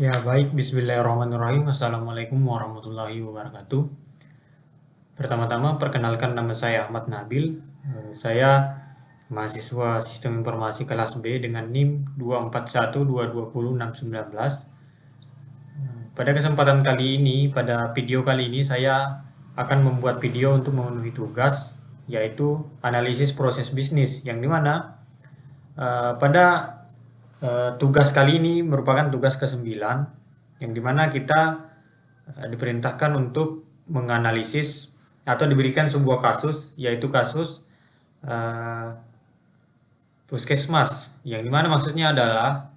Ya baik, Bismillahirrahmanirrahim. Assalamualaikum warahmatullahi wabarakatuh. Pertama-tama perkenalkan nama saya Ahmad Nabil. Saya mahasiswa Sistem Informasi kelas B dengan NIM 241220619. Pada kesempatan kali ini, pada video kali ini saya akan membuat video untuk memenuhi tugas yaitu analisis proses bisnis yang dimana pada tugas kali ini merupakan tugas ke-9 yang dimana kita diperintahkan untuk menganalisis atau diberikan sebuah kasus, yaitu kasus uh, puskesmas, yang dimana maksudnya adalah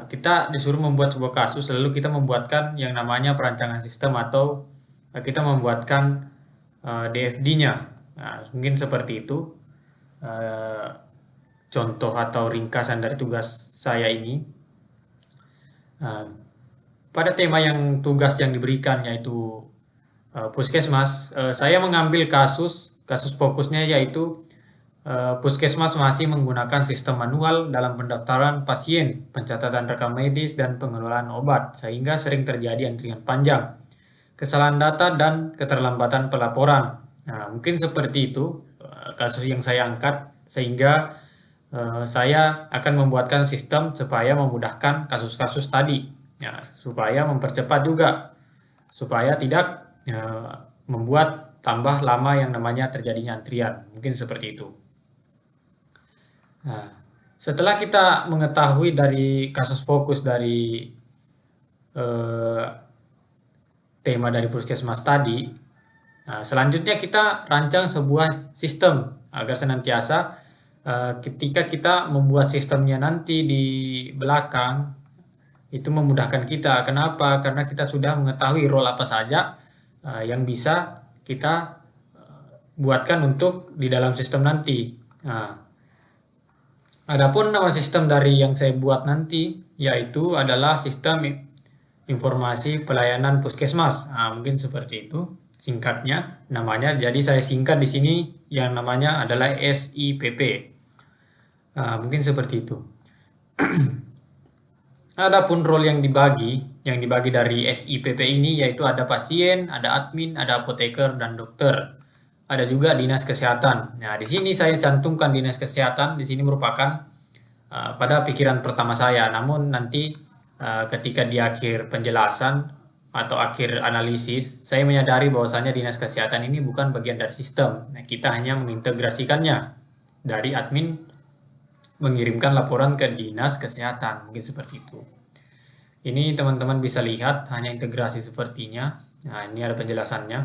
kita disuruh membuat sebuah kasus, lalu kita membuatkan yang namanya perancangan sistem atau kita membuatkan DFD-nya. Nah, mungkin seperti itu contoh atau ringkasan dari tugas saya ini. Nah, pada tema yang tugas yang diberikan yaitu puskesmas, saya mengambil kasus fokusnya yaitu puskesmas masih menggunakan sistem manual dalam pendaftaran pasien, pencatatan rekam medis, dan pengelolaan obat, sehingga sering terjadi antrian panjang, kesalahan data, dan keterlambatan pelaporan. Nah, mungkin seperti itu kasus yang saya angkat, sehingga saya akan membuatkan sistem supaya memudahkan kasus-kasus tadi, ya, supaya mempercepat juga, supaya tidak membuat tambah lama yang namanya terjadinya antrian. Mungkin seperti itu. Nah, setelah kita mengetahui dari kasus fokus dari eh, tema dari puskesmas tadi, nah, selanjutnya kita rancang sebuah sistem agar senantiasa ketika kita membuat sistemnya nanti di belakang itu memudahkan kita. Kenapa? Karena kita sudah mengetahui role apa saja yang bisa kita buatkan untuk di dalam sistem nanti. Nah, adapun nama sistem dari yang saya buat nanti yaitu adalah sistem informasi pelayanan puskesmas. Nah, mungkin seperti itu singkatnya namanya. Jadi saya singkat di sini yang namanya adalah SIPP. Nah, mungkin seperti itu. Adapun role yang dibagi dari SIPP ini yaitu ada pasien, ada admin, ada apoteker dan dokter. Ada juga dinas kesehatan. Nah, di sini saya cantumkan dinas kesehatan. Di sini merupakan pada pikiran pertama saya. Namun nanti ketika di akhir penjelasan atau akhir analisis, saya menyadari bahwasanya dinas kesehatan ini bukan bagian dari sistem. Nah, kita hanya mengintegrasikannya dari admin mengirimkan laporan ke dinas kesehatan. Mungkin seperti itu. Ini teman-teman bisa lihat hanya integrasi sepertinya. Nah, ini ada penjelasannya.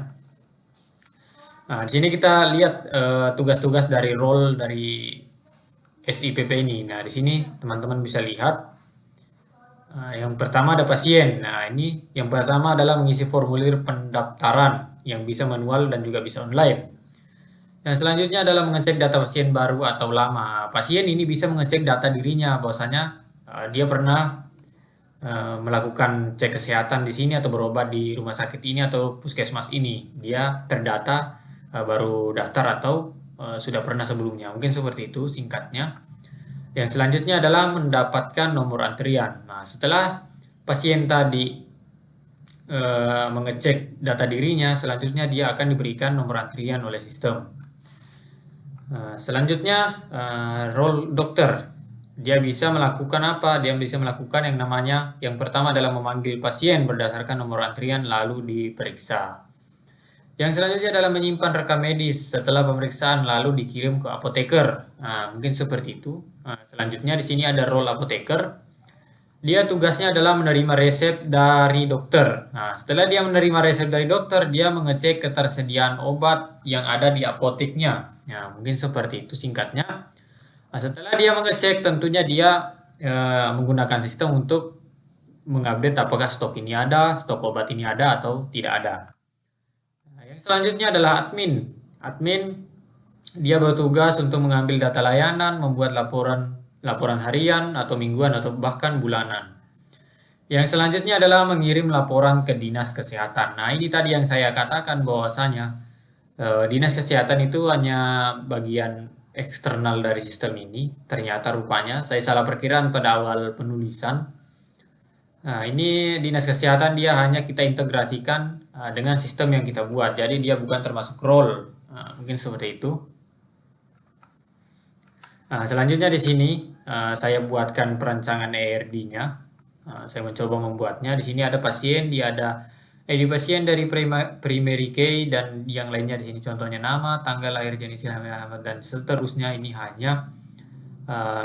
Nah, di sini kita lihat tugas-tugas dari role dari SIPP ini. Nah, di sini teman-teman bisa lihat yang pertama ada pasien. Nah, ini yang pertama adalah mengisi formulir pendaftaran yang bisa manual dan juga bisa online. Yang selanjutnya adalah mengecek data pasien baru atau lama. Pasien ini bisa mengecek data dirinya, bahwasanya dia pernah melakukan cek kesehatan di sini atau berobat di rumah sakit ini atau puskesmas ini. Dia terdata baru daftar atau sudah pernah sebelumnya. Mungkin seperti itu singkatnya. Yang selanjutnya adalah mendapatkan nomor antrian. Nah, setelah pasien tadi mengecek data dirinya, selanjutnya dia akan diberikan nomor antrian oleh sistem. Selanjutnya role dokter. Dia bisa melakukan apa? Dia bisa melakukan yang namanya, yang pertama adalah memanggil pasien berdasarkan nomor antrian lalu diperiksa. Yang selanjutnya adalah menyimpan rekam medis setelah pemeriksaan lalu dikirim ke apoteker. Nah, mungkin seperti itu. Nah, selanjutnya di sini ada role apoteker. Dia tugasnya adalah menerima resep dari dokter. Nah, setelah dia menerima resep dari dokter, dia mengecek ketersediaan obat yang ada di apoteknya. Nah, mungkin seperti itu singkatnya. Nah, setelah dia mengecek, tentunya dia menggunakan sistem untuk mengupdate apakah stok ini ada, stok obat ini ada atau tidak ada. Nah, yang selanjutnya adalah admin. Admin dia bertugas untuk mengambil data layanan, membuat laporan harian atau mingguan atau bahkan bulanan. Yang selanjutnya adalah mengirim laporan ke dinas kesehatan. Nah, ini tadi yang saya katakan bahwasanya dinas kesehatan itu hanya bagian eksternal dari sistem ini. Ternyata rupanya saya salah perkiraan pada awal penulisan. Nah, ini dinas kesehatan dia hanya kita integrasikan dengan sistem yang kita buat. Jadi dia bukan termasuk role. Mungkin seperti itu. Selanjutnya di sini saya buatkan perancangan ERD-nya. Saya mencoba membuatnya. Di sini ada pasien, dia ada ID pasien dari primary key dan yang lainnya di sini contohnya nama, tanggal lahir, jenis kelamin, alamat dan seterusnya. Ini hanya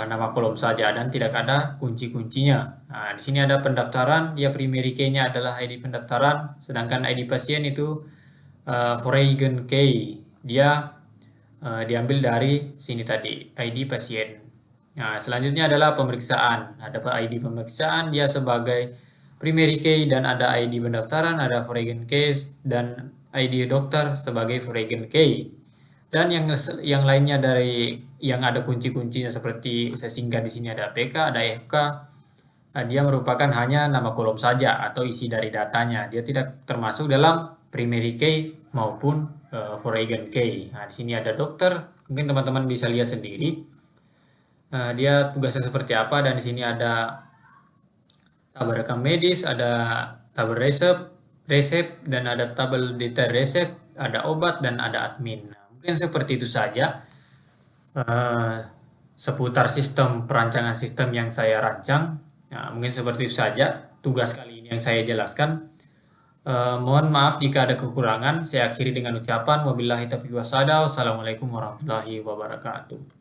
nama kolom saja dan tidak ada kunci-kuncinya. Nah, di sini ada pendaftaran, dia primary key-nya adalah ID pendaftaran, sedangkan ID pasien itu foreign key. Dia diambil dari sini tadi, ID pasien. Nah, selanjutnya adalah pemeriksaan. Ada ID pemeriksaan, dia sebagai primary key dan ada ID pendaftaran, ada foreign case dan ID dokter sebagai foreign key. Dan yang lainnya dari yang ada kunci-kuncinya seperti saya singgah di sini ada PK, ada FK. Nah, dia merupakan hanya nama kolom saja atau isi dari datanya. Dia tidak termasuk dalam primary key maupun foreign key. Nah, di sini ada dokter. Mungkin teman-teman bisa lihat sendiri. Dia tugasnya seperti apa dan di sini ada tabel rekam medis, ada tabel resep dan ada tabel detail resep, ada obat dan ada admin. Mungkin seperti itu saja seputar sistem perancangan sistem yang saya rancang. Mungkin seperti itu saja tugas kali ini yang saya jelaskan. Mohon maaf jika ada kekurangan. Saya akhiri dengan ucapan wabillahi taufiq wassalamualaikum warahmatullahi wabarakatuh.